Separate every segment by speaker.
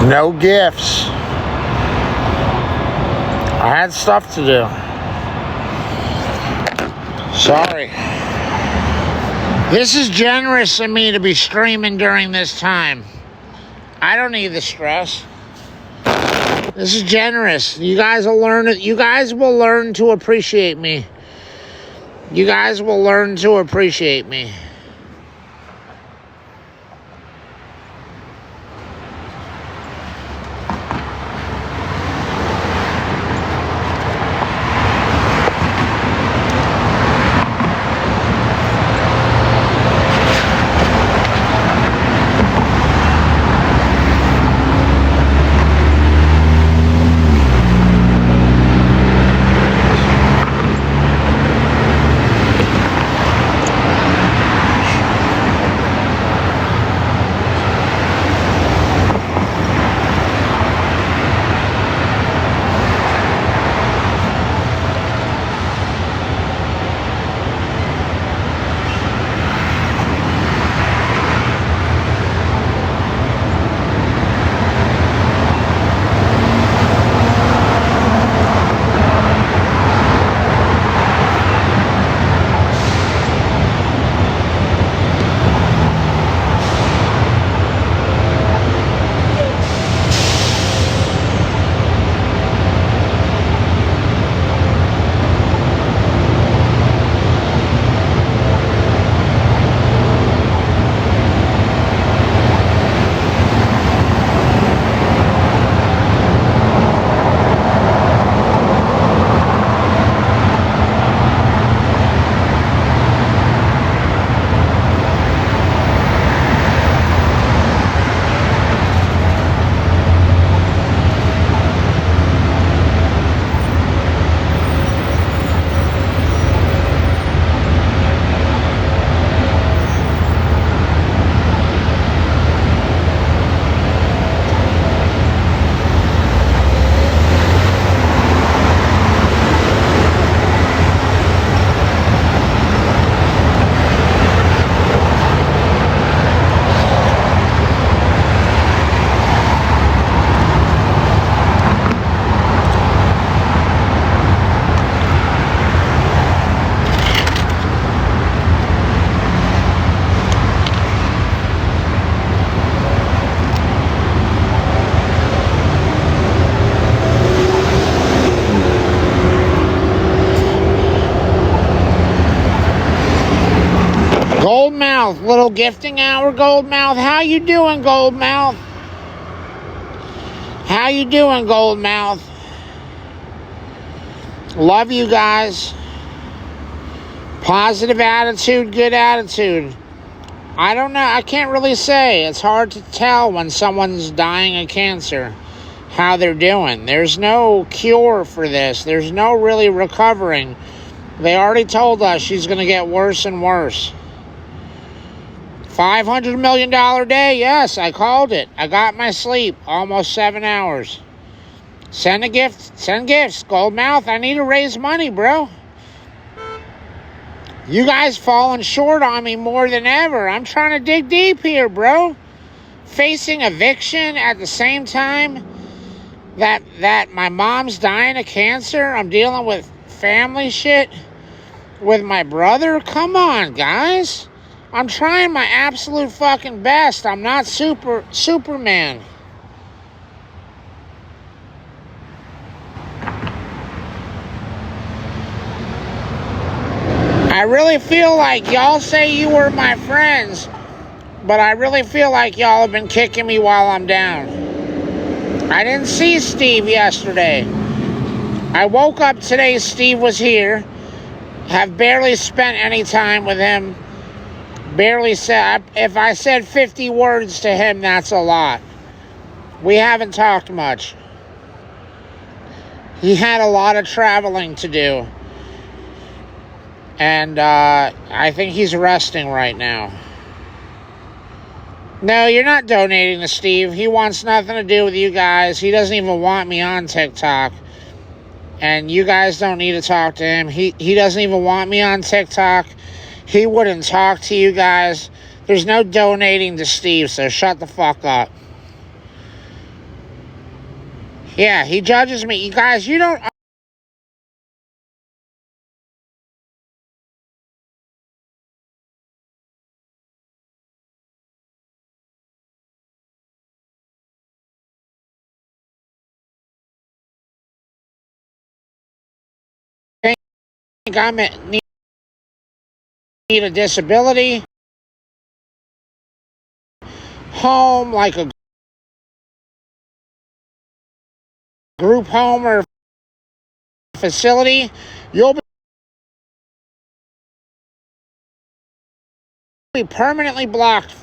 Speaker 1: No gifts. I had stuff to do. Sorry. This is generous of me to be streaming during this time. I don't need the stress. This is generous. You guys will learn it. You guys will learn to appreciate me. You guys will learn to appreciate me. Goldmouth, little gifting hour, Goldmouth. How you doing, Goldmouth? How you doing, Goldmouth? Love you guys. Positive attitude, good attitude. I don't know. I can't really say. It's hard to tell when someone's dying of cancer how they're doing. There's no cure for this. There's no really recovering. They already told us she's going to get worse and worse. $500 million day, yes, I called it. I got my sleep, almost 7 hours. Send a gift, send gifts, Goldmouth. I need to raise money, bro. You guys falling short on me more than ever. I'm trying to dig deep here, bro. Facing eviction at the same time that my mom's dying of cancer. I'm dealing with family shit with my brother. Come on, guys. I'm trying my absolute fucking best. I'm not Superman. I really feel like y'all say you were my friends, but I really feel like y'all have been kicking me while I'm down. I didn't see Steve yesterday. I woke up today, Steve was here. Have barely spent any time with him. Barely said, if I said 50 words to him, that's a lot. We haven't talked much. He had a lot of traveling to do. And I think he's resting right now. No, you're not donating to Steve. He wants nothing to do with you guys. He doesn't even want me on TikTok. And you guys don't need to talk to him. He doesn't even want me on TikTok. He wouldn't talk to you guys. There's no donating to Steve, so shut the fuck up. Yeah, he judges me. You guys, you don't think need a disability home, like a group home or facility. You'll be permanently blocked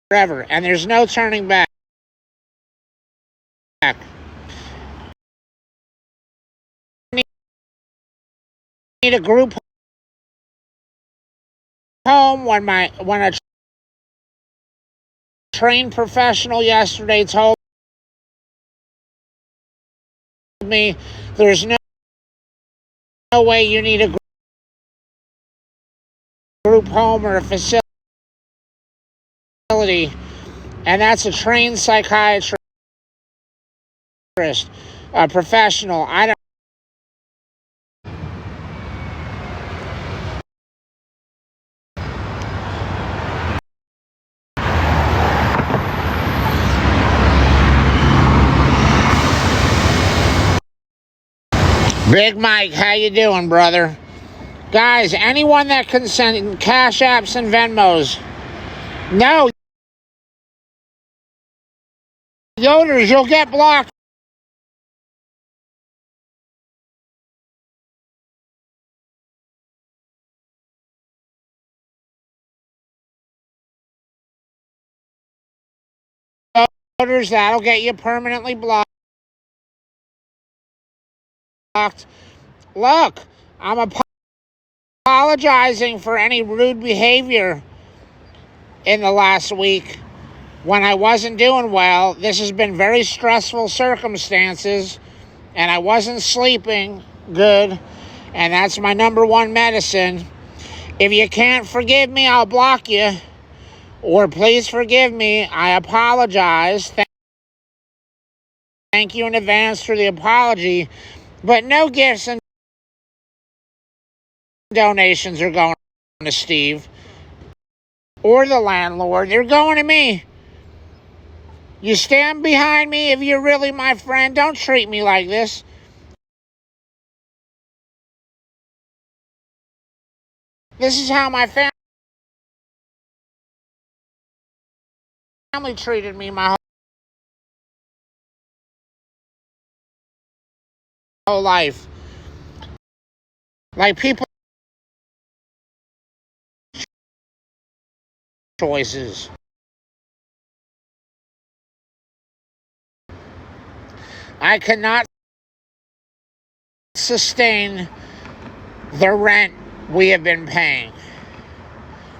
Speaker 1: forever, and there's no turning back. Need a group home. When a trained professional yesterday told me there's no way you need a group home or a facility, and that's a trained psychiatrist, a professional. I don't. Big Mike, how you doing, brother? Guys, anyone that can send Cash Apps and Venmos, no, Yoders, you'll get blocked. Yoders, that'll get you permanently blocked. Look, I'm apologizing for any rude behavior in the last week when I wasn't doing well. This has been very stressful circumstances, and I wasn't sleeping good, and that's my number one medicine. If you can't forgive me, I'll block you. Or please forgive me. I apologize. Thank you in advance for the apology. But no gifts and donations are going to Steve or the landlord. They're going to me. You stand behind me if you're really my friend. Don't treat me like this. This is how my family treated me my whole life. Like people choices. I cannot sustain the rent we have been paying.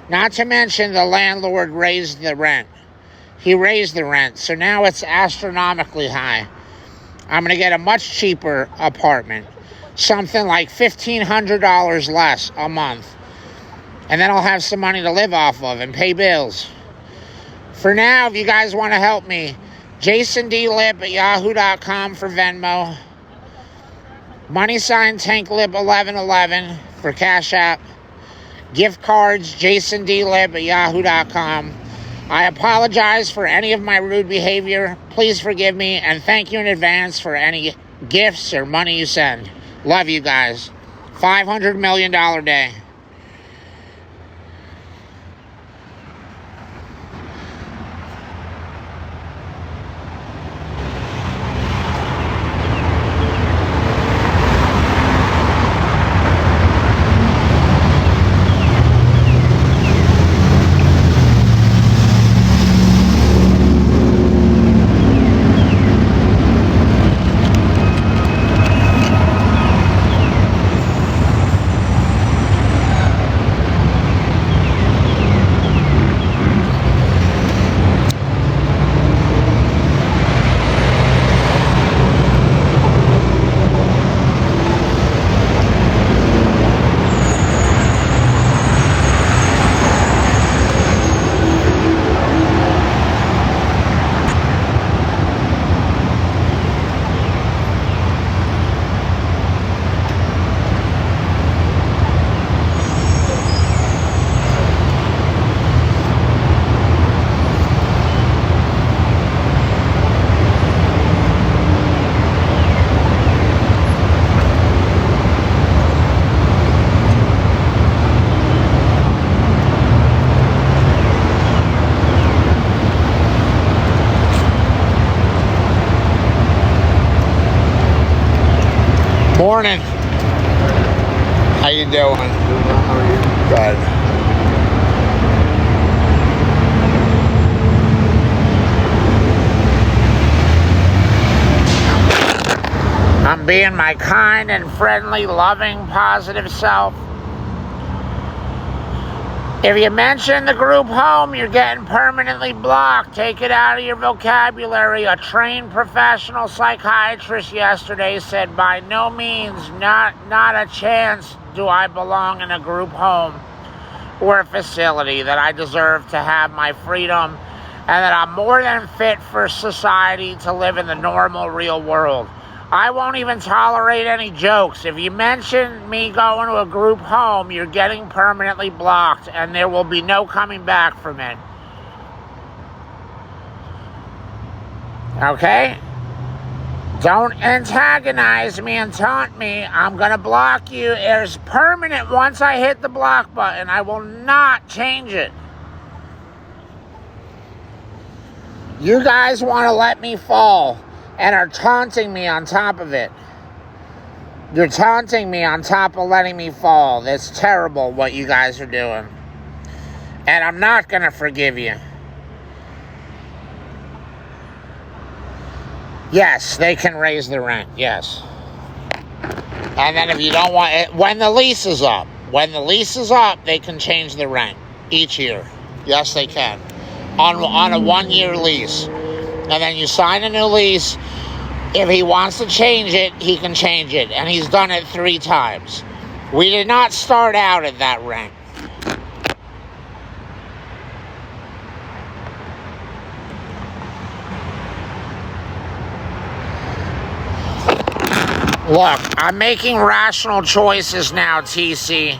Speaker 1: Not to mention the landlord raised the rent. He raised the rent, so now it's astronomically high. I'm going to get a much cheaper apartment, something like $1,500 less a month, and then I'll have some money to live off of and pay bills. For now, if you guys want to help me, jasondlipp@yahoo.com for Venmo, #TankLip1111 for Cash App, gift cards, jasondlipp@yahoo.com. I apologize for any of my rude behavior. Please forgive me, and thank you in advance for any gifts or money you send. Love you guys. $500 million day. Morning. How you doing?
Speaker 2: How are you?
Speaker 1: Good. I'm being my kind and friendly, loving, positive self. If you mention the group home, you're getting permanently blocked. Take it out of your vocabulary. A trained professional psychiatrist yesterday said, by no means, not a chance do I belong in a group home or a facility, that I deserve to have my freedom, and that I'm more than fit for society to live in the normal, real world. I won't even tolerate any jokes. If you mention me going to a group home, you're getting permanently blocked, and there will be no coming back from it. Okay? Don't antagonize me and taunt me. I'm going to block you. It's permanent once I hit the block button. I will not change it. You guys want to let me fall and are taunting me on top of it. You're taunting me on top of letting me fall. That's terrible what you guys are doing. And I'm not going to forgive you. Yes, they can raise the rent, yes. And then if you don't want it, when the lease is up, they can change the rent each year. Yes, they can. On a 1-year lease. And then you sign a new lease. If he wants to change it, he can change it. And he's done it 3 times. We did not start out at that rent. Look, I'm making rational choices now, TC.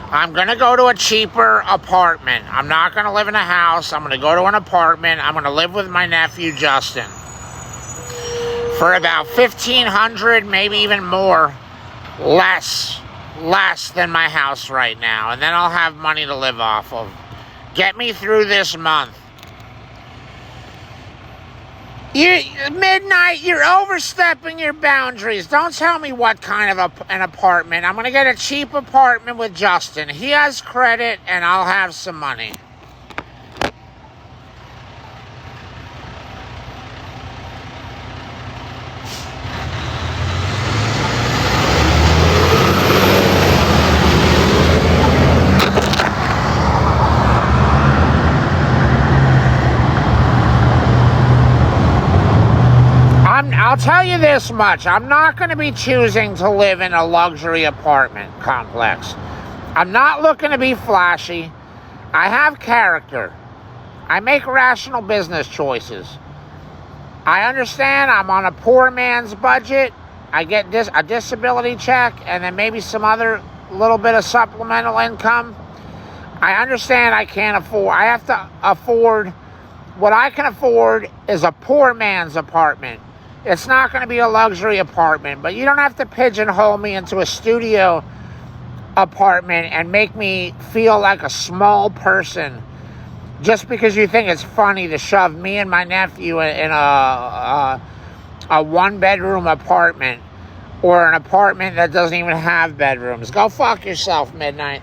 Speaker 1: I'm going to go to a cheaper apartment. I'm not going to live in a house. I'm going to go to an apartment. I'm going to live with my nephew, Justin, for about $1,500, maybe even more, less than my house right now. And then I'll have money to live off of. Get me through this month. Midnight, you're overstepping your boundaries. Don't tell me what kind of an apartment. I'm going to get a cheap apartment with Justin. He has credit, and I'll have some money. I'll tell you this much. I'm not going to be choosing to live in a luxury apartment complex. I'm not looking to be flashy. I have character. I make rational business choices. I understand I'm on a poor man's budget. I get a disability check and then maybe some other little bit of supplemental income. I understand I have to afford. What I can afford is a poor man's apartment. It's not going to be a luxury apartment, but you don't have to pigeonhole me into a studio apartment and make me feel like a small person just because you think it's funny to shove me and my nephew in a 1-bedroom apartment or an apartment that doesn't even have bedrooms. Go fuck yourself, Midnight.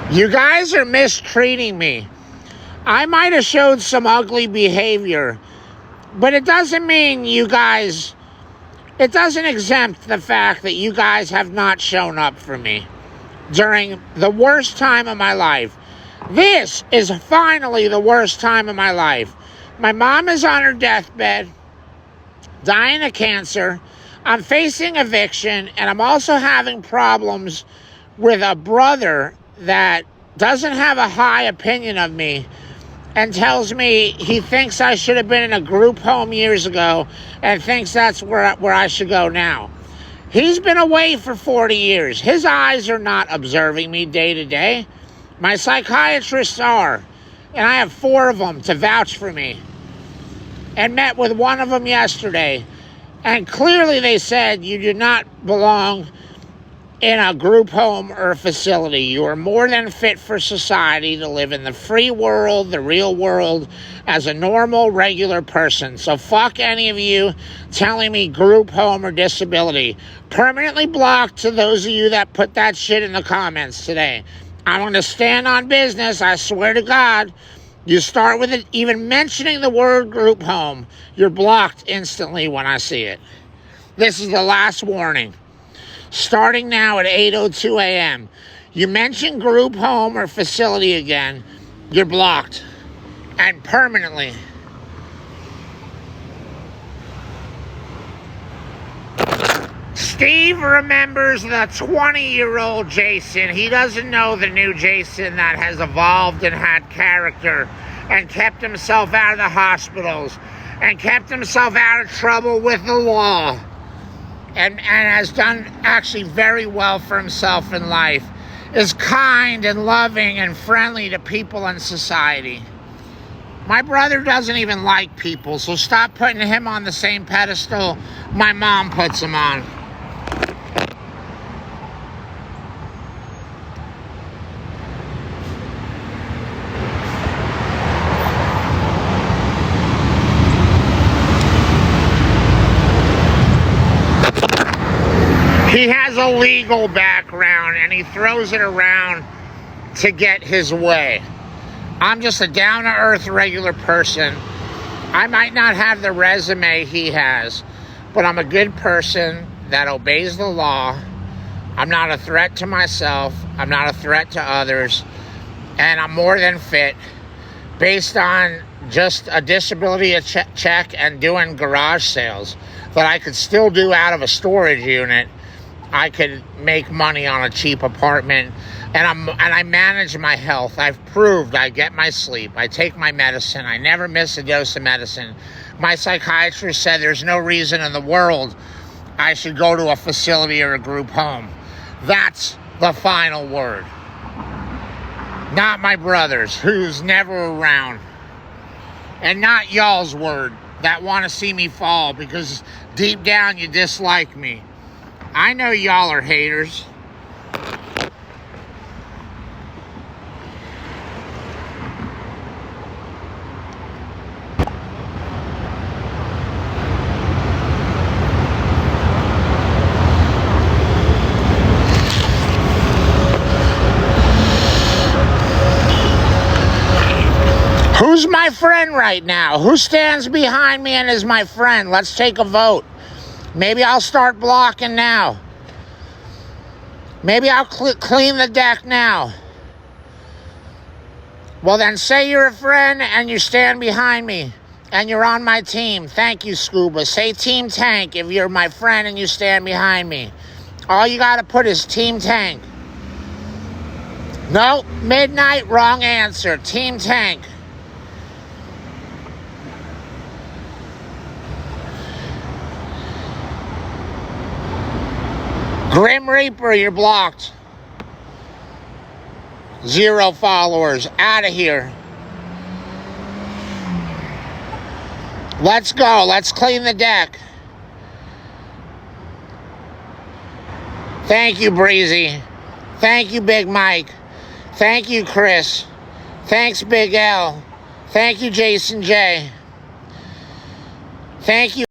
Speaker 1: You guys are mistreating me. I might have showed some ugly behavior, but it doesn't mean it doesn't exempt the fact that you guys have not shown up for me during the worst time of my life. This is finally the worst time of my life. My mom is on her deathbed, dying of cancer. I'm facing eviction, and I'm also having problems with a brother that doesn't have a high opinion of me and tells me he thinks I should have been in a group home years ago and thinks that's where I should go now. He's been away for 40 years. His eyes are not observing me day to day. My psychiatrists are, and I have 4 of them to vouch for me. And met with one of them yesterday. And clearly they said you do not belong in a group home or a facility. You are more than fit for society to live in the free world, the real world, as a normal, regular person. So fuck any of you telling me group home or disability. Permanently blocked to those of you that put that shit in the comments today. I'm going to stand on business, I swear to God. You start with it, even mentioning the word group home, you're blocked instantly when I see it. This is the last warning. Starting now at 8:02 a.m. You mention group home or facility again, you're blocked. And permanently. Steve remembers the 20-year-old Jason. He doesn't know the new Jason that has evolved and had character and kept himself out of the hospitals and kept himself out of trouble with the law and has done actually very well for himself in life, is kind and loving and friendly to people in society. My brother doesn't even like people, so stop putting him on the same pedestal my mom puts him on. He has a legal background and he throws it around to get his way. I'm just a down-to-earth regular person. I might not have the resume he has, but I'm a good person that obeys the law. I'm not a threat to myself. I'm not a threat to others. And I'm more than fit based on just a disability check and doing garage sales that I could still do out of a storage unit. I could make money on a cheap apartment, and I manage my health. I've proved I get my sleep. I take my medicine. I never miss a dose of medicine. My psychiatrist said there's no reason in the world I should go to a facility or a group home. That's the final word. Not my brother's, who's never around. And not y'all's word that want to see me fall because deep down you dislike me. I know y'all are haters. Who's my friend right now? Who stands behind me and is my friend? Let's take a vote. Maybe I'll start blocking now. Maybe I'll clean the deck now. Well, then say you're a friend and you stand behind me and you're on my team. Thank you, Scuba. Say Team Tank if you're my friend and you stand behind me. All you got to put is Team Tank. No, midnight, wrong answer. Team Tank. Grim Reaper, you're blocked. 0 followers. Out of here. Let's go. Let's clean the deck. Thank you, Breezy. Thank you, Big Mike. Thank you, Chris. Thanks, Big L. Thank you, Jason J. Thank you.